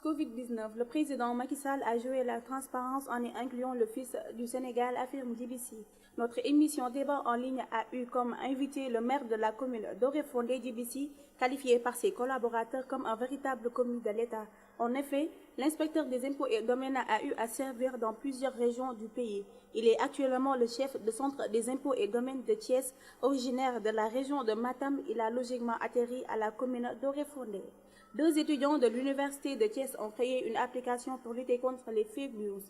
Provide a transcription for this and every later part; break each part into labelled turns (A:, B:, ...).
A: post-Covid-19, le président Macky Sall a joué la transparence en y incluant le fils du Sénégal, affirme Djibissi. Notre émission Débat en ligne a eu comme invité le maire de la commune d'Oréfondé Djibissi, qualifié par ses collaborateurs comme un véritable commis de l'État. En effet, l'inspecteur des impôts et domaines a eu à servir dans plusieurs régions du pays. Il est actuellement le chef de centre des impôts et domaines de Thiès, originaire de la région de Matam. Il a logiquement atterri à la commune d'Oréfondé. Deux étudiants de l'université de Thiès ont créé une application pour lutter contre les fake news.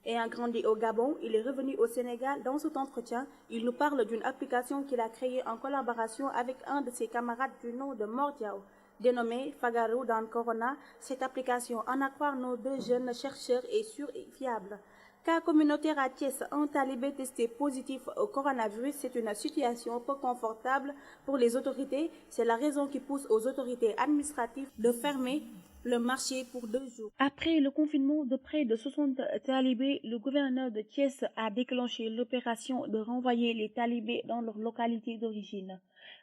A: Ayant grandi au Gabon, il est revenu au Sénégal. Dans cet entretien, il nous parle d'une application qu'il a créée en collaboration avec un de ses camarades du nom de Mordiao, dénommée Fagaru dans Corona. Cette application, en à croire nos deux jeunes chercheurs, est sûre et fiable. Cas communautaire à Thiès, un talibé testé positif au coronavirus, c'est une situation peu confortable pour les autorités. C'est la raison qui pousse aux autorités administratives de fermer le marché pour 2 jours. Après le confinement de près de 60 talibés, le gouverneur de Thiès a déclenché l'opération de renvoyer les talibés dans leur localité d'origine.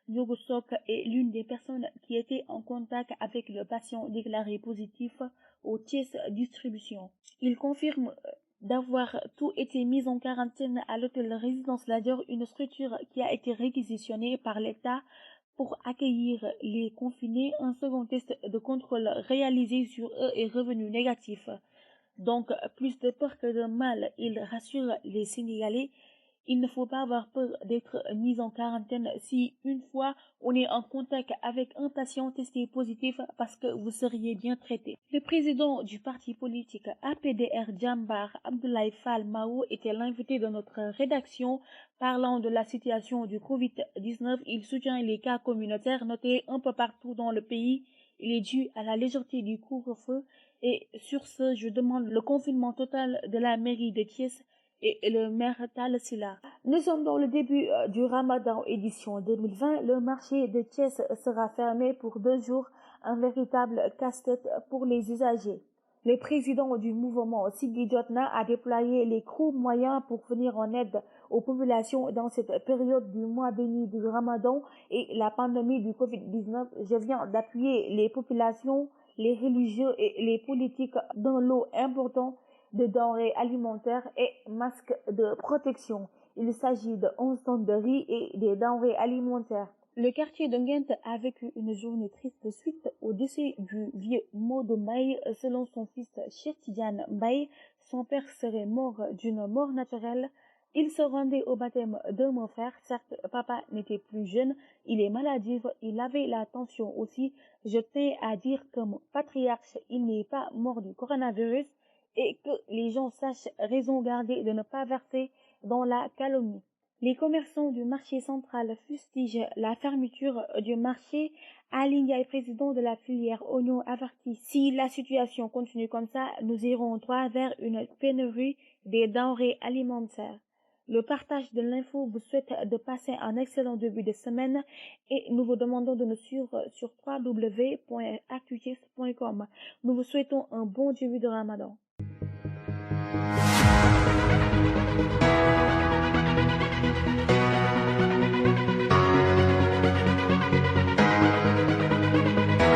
A: Diogo Sok est l'une des personnes qui étaient en contact avec le patient déclaré positif au Thiès Distribution. Il confirme d'avoir tout été mis en quarantaine à l'hôtel Résidence Ladeur, une structure qui a été réquisitionnée par l'État pour accueillir les confinés. Un second test de contrôle réalisé sur eux est revenu négatif. Donc, plus de peur que de mal, il rassure les Sénégalais. Il ne faut pas avoir peur d'être mis en quarantaine si une fois on est en contact avec un patient testé positif, parce que vous seriez bien traité. Le président du parti politique APDR Djambar, Abdoulaye Fall Mao, était l'invité de notre rédaction. Parlant de la situation du Covid-19, il soutient les cas communautaires notés un peu partout dans le pays. Il est dû à la légèreté du couvre-feu. Et sur ce, je demande le confinement total de la mairie de Thiès et le maire Tall Sylla. Nous sommes dans le début du Ramadan édition 2020. Le marché de Thiès sera fermé pour 2 jours, un véritable casse-tête pour les usagers. Le président du mouvement Siggi Jotna a déployé les moyens pour venir en aide aux populations dans cette période du mois béni du Ramadan et la pandémie du Covid-19. Je viens d'appuyer les populations, les religieux et les politiques d'un lot important de denrées alimentaires et masques de protection. Il s'agit de 11 tonnes de riz et des denrées alimentaires. Le quartier de Nguent a vécu une journée triste suite au décès du vieux Modou Mbaye. Selon son fils Cheikh Tidiane Mbaye, son père serait mort d'une mort naturelle. Il se rendait au baptême de mon frère. Certes, papa n'était plus jeune, il est maladif, il avait la tension aussi. Je tiens à dire comme patriarche, il n'est pas mort du coronavirus, et que les gens sachent raison garder de ne pas verser dans la calomnie. Les commerçants du marché central fustigent la fermeture du marché. Ali Ndiaye, président de la filière oignon, avertit: si la situation continue comme ça, nous irons droit vers une pénurie des denrées alimentaires. Le partage de l'info vous souhaite de passer un excellent début de semaine et nous vous demandons de nous suivre sur www.actuthies.com. Nous vous souhaitons un bon début de Ramadan.